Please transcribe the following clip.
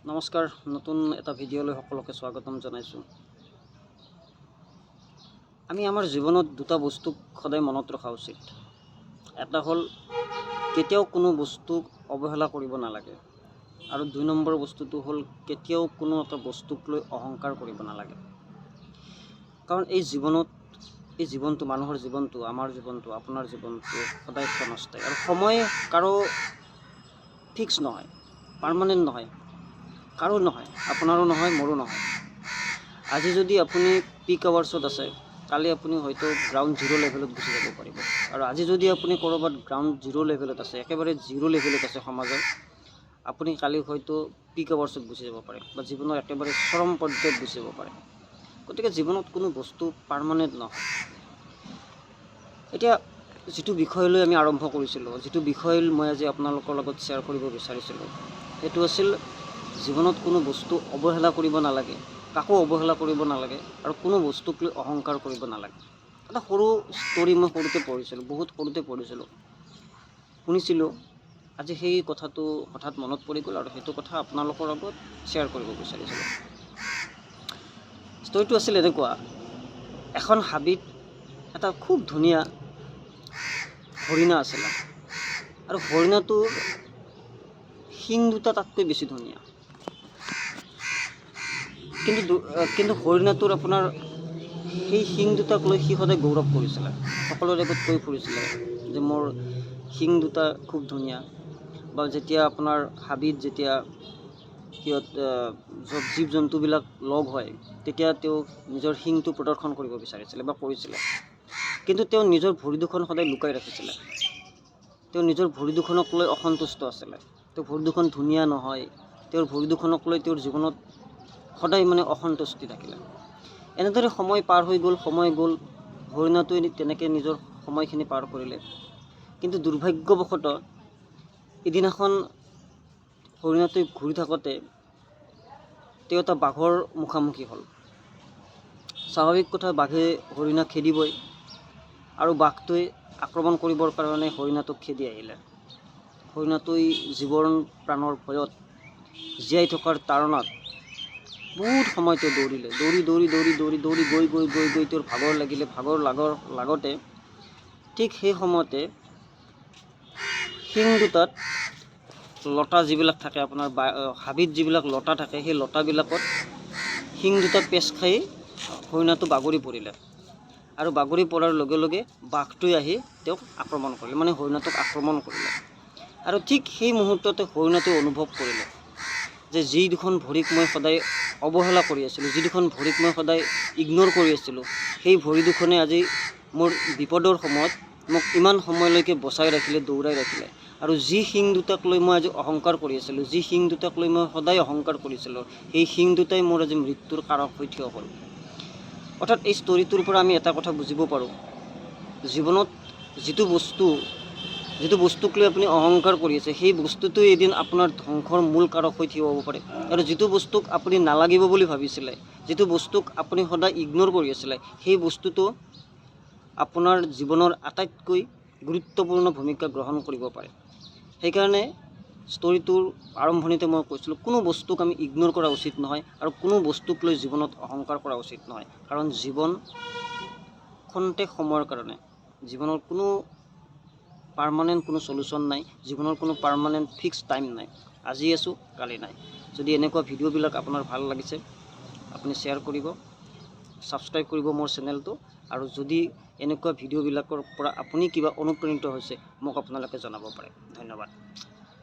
নমস্কাৰ, নতুন এটা ভিডিঅ'লৈ সকলোকে স্বাগতম জনাইছোঁ। আমি আমাৰ জীৱনত দুটা বস্তুক সদায় মনত ৰখা উচিত। এটা হ'ল কেতিয়াও কোনো বস্তুক অৱহেলা কৰিব নালাগে, আৰু ২ নম্বৰ বস্তুটো হ'ল কেতিয়াও কোনো এটা বস্তুক লৈ অহংকাৰ কৰিব নালাগে। কাৰণ এই জীৱনটো মানুহৰ জীৱনটো, আমাৰ জীৱনটো, আপোনাৰ জীৱনটো সদায় ক্ষণস্থায়ী, আৰু সময় কাৰো ফিক্স নহয়, পাৰ্মানেণ্ট নহয়, কাৰো নহয়, আপোনাৰো নহয়, মোৰো নহয়। আজি যদি আপুনি পিক আৱাৰ্ছত আছে, কালি আপুনি হয়তো গ্ৰাউণ্ড জিৰ' লেভেলত গুচি যাব পাৰিব। আৰু আজি যদি আপুনি ক'ৰবাত গ্ৰাউণ্ড জিৰ' লেভেলত আছে, একেবাৰে জিৰ' লেভেলত আছে সমাজৰ, আপুনি কালি হয়তো পিক আৱাৰ্ছত গুচি যাব পাৰে, বা জীৱনৰ একেবাৰে চৰম পৰ্যায়ত গুচি যাব পাৰে। গতিকে জীৱনত কোনো বস্তু পাৰ্মানেণ্ট নহয়। এতিয়া যিটো বিষয় লৈ আমি আৰম্ভ কৰিছিলোঁ, যিটো বিষয় মই আজি আপোনালোকৰ লগত শ্বেয়াৰ কৰিব বিচাৰিছিলোঁ, সেইটো আছিল জীৱনত কোনো বস্তু অৱহেলা কৰিব নালাগে, কাকো অৱহেলা কৰিব নালাগে, আৰু কোনো বস্তুক লৈ অহংকাৰ কৰিব নালাগে। এটা সৰু ষ্টৰি মই সৰুতে পঢ়িছিলোঁ, বহুত সৰুতে পঢ়িছিলোঁ, শুনিছিলোঁ। আজি সেই কথাটো হঠাৎ মনত পৰি গ'ল, আৰু সেইটো কথা আপোনালোকৰ লগত শ্বেয়াৰ কৰিব বিচাৰিছিলোঁ। ষ্টৰিটো আছিল এনেকুৱা: এখন হাবিত এটা খুব ধুনীয়া হৰিণা আছিলে, আৰু হৰিণাটোৰ শিং দুটা তাতকৈ বেছি ধুনীয়া। কিন্তু হৰিণাটোৰ আপোনাৰ সেই শিং দুটাক লৈ সি সদায় গৌৰৱ কৰিছিলে, সকলোৰে আগত কৈ ফুৰিছিলে যে মোৰ শিং দুটা খুব ধুনীয়া। বা যেতিয়া আপোনাৰ হাবিত যেতিয়া জীৱ জন্তুবিলাক লগ হয়, তেতিয়া তেওঁ নিজৰ শিংটো প্ৰদৰ্শন কৰিব বিচাৰিছিলে বা কৰিছিলে। কিন্তু তেওঁ নিজৰ ভৰি দুখন সদায় লুকাই ৰাখিছিলে। তেওঁ নিজৰ ভৰি দুখনক লৈ অসন্তুষ্ট আছিলে। তেওঁ ভৰি দুখন ধুনীয়া নহয়, তেওঁৰ ভৰি দুখনক লৈ তেওঁৰ জীৱনত সদায় অসন্তুষ্টি থাকিলে। এনেদৰে সময় পাৰ হৈ গ'ল, হৰিণাটোৱে তেনেকৈ নিজৰ সময়খিনি পাৰ কৰিলে। কিন্তু দুৰ্ভাগ্যবশতঃ এদিনাখন হৰিণাটোৱে ঘূৰি থাকোঁতে তেওঁ এটা বাঘৰ মুখামুখি হ'ল। স্বাভাৱিক কথা, বাঘে হৰিণাক খেদিবই, আৰু বাঘটোৱে আক্ৰমণ কৰিবৰ কাৰণে হৰিণাটোক খেদি আহিলে। হৰিণাটোৱে জীৱন প্ৰাণৰ ভয়ত, জীয়াই থকাৰ তাৰণাত বহুত সময় তেওঁ দৌৰিলে, দৌৰি গৈ তেওঁৰ ভাগৰ লাগিলে। ভাগৰ লাগতে ঠিক সেই সময়তে শিং দুটাত লতা যিবিলাক থাকে, আপোনাৰ হাবিত যিবিলাক লতা থাকে, সেই লতাবিলাকত শিং দুটা পেচ খাই হৰিণাটো বাগৰি পৰিলে, আৰু বাগৰি পৰাৰ লগে লগে বাঘটোৱে আহি তেওঁক আক্ৰমণ কৰিলে, হৰিণাটোক আক্ৰমণ কৰিলে। আৰু ঠিক সেই মুহূৰ্ততে হৰিণাটোৱে অনুভৱ কৰিলে যে যি দুখন ভৰিক মই সদায় অৱহেলা কৰি আছিলোঁ, যি দুখন ভৰিক মই সদায় ইগন'ৰ কৰি আছিলোঁ, সেই ভৰি দুখনে আজি মোৰ বিপদৰ সময়ত মোক ইমান সময়লৈকে বচাই ৰাখিলে, দৌৰাই ৰাখিলে। আৰু যি শিং দুটাক লৈ মই আজি অহংকাৰ কৰি আছিলোঁ, যি শিং দুটাক লৈ মই সদায় অহংকাৰ কৰিছিলোঁ, সেই শিং দুটাই মোৰ আজি মৃত্যুৰ কাৰক হৈ থিয় হ'ল। অৰ্থাৎ এই ষ্টৰিটোৰ পৰা আমি এটা কথা বুজিব পাৰোঁ, জীৱনত যিটো বস্তুক লৈ আপুনি অহংকাৰ কৰি আছে, সেই বস্তুটোৱে এদিন আপোনাৰ ধ্বংসৰ মূল কাৰক হৈ থিয় হ'ব পাৰে। আৰু যিটো বস্তুক আপুনি নালাগিব বুলি ভাবিছিলে, যিটো বস্তুক আপুনি সদায় ইগন'ৰ কৰি আছিলে, সেই বস্তুটো আপোনাৰ জীৱনৰ আটাইতকৈ গুৰুত্বপূৰ্ণ ভূমিকা গ্ৰহণ কৰিব পাৰে। সেইকাৰণে ষ্টৰিটোৰ আৰম্ভণিতে মই কৈছিলোঁ, কোনো বস্তুক আমি ইগন'ৰ কৰা উচিত নহয়, আৰু কোনো বস্তুক লৈ জীৱনত অহংকাৰ কৰা উচিত নহয়। কাৰণ জীৱন ক্ষন্তেক সময়ৰ কাৰণে, জীৱনৰ কোনো পাৰ্মানেণ্ট কোনো চলিউশ্যন নাই, জীৱনৰ কোনো পাৰ্মানেণ্ট ফিক্স টাইম নাই। আজি আছোঁ, কালি নাই। যদি এনেকুৱা ভিডিঅ'বিলাক আপোনাৰ ভাল লাগিছে, আপুনি শ্বেয়াৰ কৰিব, ছাবস্ক্ৰাইব কৰিব মোৰ চেনেলটো, আৰু যদি এনেকুৱা ভিডিঅ'বিলাকৰ পৰা আপুনি কিবা অনুপ্ৰাণিত হৈছে, মোক আপোনালোকে জনাব পাৰে। ধন্যবাদ।